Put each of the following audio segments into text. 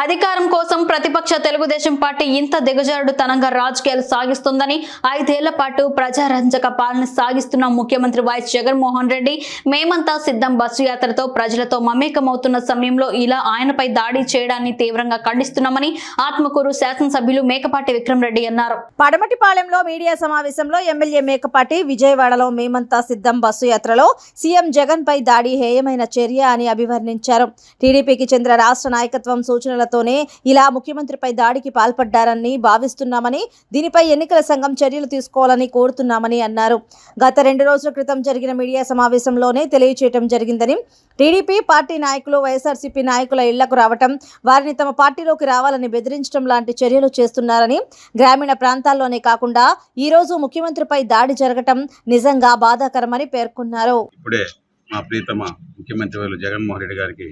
అధికారం కోసం ప్రతిపక్ష తెలుగుదేశం పార్టీ ఇంత దిగజారుడుతనంగా రాజకీయాలు సాగిస్తుందని 5 ఏళ్ల పాటు ప్రజారంజక పాలన సాగిస్తున్న ముఖ్యమంత్రి వైఎస్ జగన్మోహన్ రెడ్డి మేమంతా సిద్ధం బస్సు యాత్రతో ప్రజలతో మమేకమవుతున్న సమయంలో ఇలా ఆయనపై దాడి చేయడాన్ని తీవ్రంగా ఖండిస్తున్నామని ఆత్మకూరు శాసనసభ్యులు మేకపాటి విక్రమ్ రెడ్డి అన్నారు. పడమటిపాలెంలో మీడియా సమావేశంలో ఎమ్మెల్యే మేకపాటి విజయవాడలో మేమంతా సిద్ధం బస్సు యాత్రలో సీఎం జగన్ పై దాడి హేయమైన చర్య అని అభివర్ణించారు. టీడీపీకి చెందిన రాష్ట్ర నాయకత్వం సూచనలతోనే ఇలా ముఖ్యమంత్రిపై దాడికి పాల్పడ్డారని భావిస్తున్నామని, దీనిపై ఎన్నికల సంఘం చర్యలు తీసుకోవాలని కోరుతున్నామని అన్నారు. గత 2 రోజుల క్రితం జరిగిన మీడియా సమావేశంలోనే తెలియచేయడం జరిగిందని, టీడీపీ పార్టీ నాయకులు వైఎస్ఆర్సీపీ నాయకుల ఇళ్లకు రావటం, వారిని తమ పార్టీలోకి రావాలని బెదిరించడం లాంటి చర్యలు చేస్తున్నారని, గ్రామీణ ప్రాంతాల్లోనే కాకుండా ఈ రోజు ముఖ్యమంత్రిపై దాడి జరగటం నిజంగా బాధాకరమని పేర్కొన్నారు. ఇప్పుడే మా ప్రీతమ ముఖ్యమంత్రి వారు జగన్మోహన్ రెడ్డి గారికి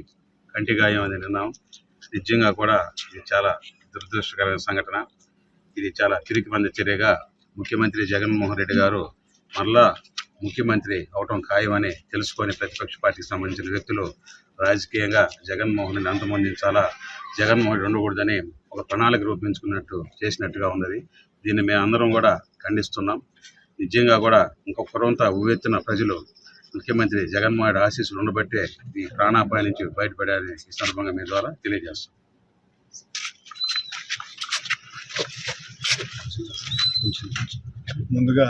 కంటి గాయం అని విన్నాం. నిజంగా కూడా ఇది చాలా దురదృష్టకరమైన సంఘటన. ఇది చాలా పిరికిపంది చర్యగా ముఖ్యమంత్రి జగన్మోహన్ రెడ్డి గారు మరలా ముఖ్యమంత్రి అవటం ఖాయమని తెలుసుకొని ప్రతిపక్ష పార్టీకి సంబంధించిన వ్యక్తులు రాజకీయంగా జగన్మోహన్ రెడ్డి అంతమొందించాలా, జగన్మోహన్ రెడ్డి ఉండకూడదని ఒక ప్రణాళిక రూపొందించుకున్నట్టు చేసినట్టుగా ఉన్నది. దీన్ని మేము అందరం కూడా ఖండిస్తున్నాం. నిజంగా కూడా ఇంకొక పొరవంతా ఉవ్వెత్తున ప్రజలు ముఖ్యమంత్రి జగన్మోహన్ రెడ్డి ఆశీస్సులు ఉండబట్టే ఈ ప్రాణాపాయం నుంచి బయటపడాలని ఈ సందర్భంగా మీ ద్వారా తెలియజేస్తాం. ముందుగా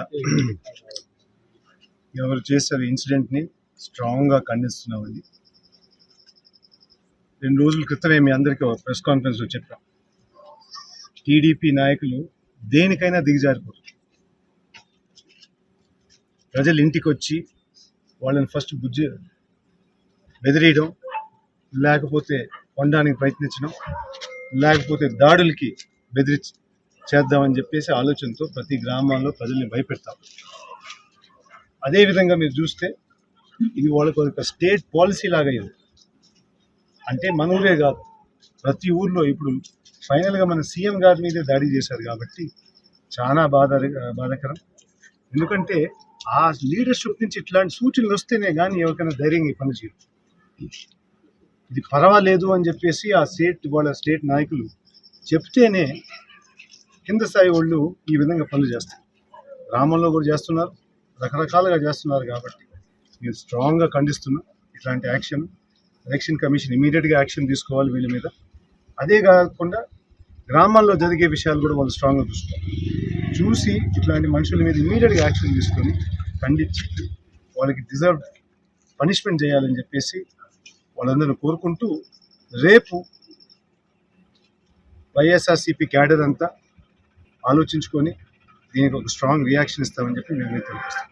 ఎవరు చేశారు ఇన్సిడెంట్ని స్ట్రాంగ్గా ఖండిస్తున్నామని 2 రోజుల క్రితమే మీ అందరికీ ఒక ప్రెస్ కాన్ఫరెన్స్లో చెప్పాం. టీడీపీ నాయకులు దేనికైనా దిగజారిపోతారు. ప్రజలు ఇంటికి వచ్చి వాళ్ళని ఫస్ట్ బెదిరియడం, లేకపోతే కొనడానికి ప్రయత్నించడం, లేకపోతే దాడులకి చేద్దామని చెప్పేసి ఆలోచనతో ప్రతి గ్రామాల్లో ప్రజల్ని భయపెడతాం. అదేవిధంగా మీరు చూస్తే ఇది వాళ్ళకు ఒక స్టేట్ పాలసీ లాగా అయింది. అంటే మన ఊరే కాదు, ప్రతి ఊర్లో ఇప్పుడు ఫైనల్గా మన సీఎం గారి మీదే దాడి చేశారు కాబట్టి చాలా బాధాకరం. ఎందుకంటే ఆ లీడర్షిప్ నుంచి ఇట్లాంటి సూచనలు వస్తేనే కానీ ఎవరికైనా ధైర్యంగా పని చేయరు. ఇది పర్వాలేదు అని చెప్పేసి వాళ్ళ స్టేట్ నాయకులు చెప్తేనే కింద స్థాయి వాళ్ళు ఈ విధంగా పనులు చేస్తారు. గ్రామంలో కూడా చేస్తున్నారు, రకరకాలుగా చేస్తున్నారు. కాబట్టి నేను స్ట్రాంగ్గా ఖండిస్తున్నాను ఇట్లాంటి యాక్షన్. ఎలక్షన్ కమిషన్ ఇమీడియట్గా యాక్షన్ తీసుకోవాలి వీళ్ళ మీద. అదే కాకుండా గ్రామాల్లో జరిగే విషయాలు కూడా వాళ్ళు స్ట్రాంగ్గా చూసి ఇట్లాంటి మనుషుల మీద ఇమీడియట్గా యాక్షన్ తీసుకొని ఖండించి వాళ్ళకి డిజర్వ్ పనిష్మెంట్ చేయాలని చెప్పేసి వాళ్ళందరూ కోరుకుంటూ, రేపు వైఎస్ఆర్సీపీ క్యాడర్ అంతా ఆలోచించుకొని దీనికి ఒక స్ట్రాంగ్ రియాక్షన్ ఇస్తామని చెప్పి మేము తెలియజేస్తాం.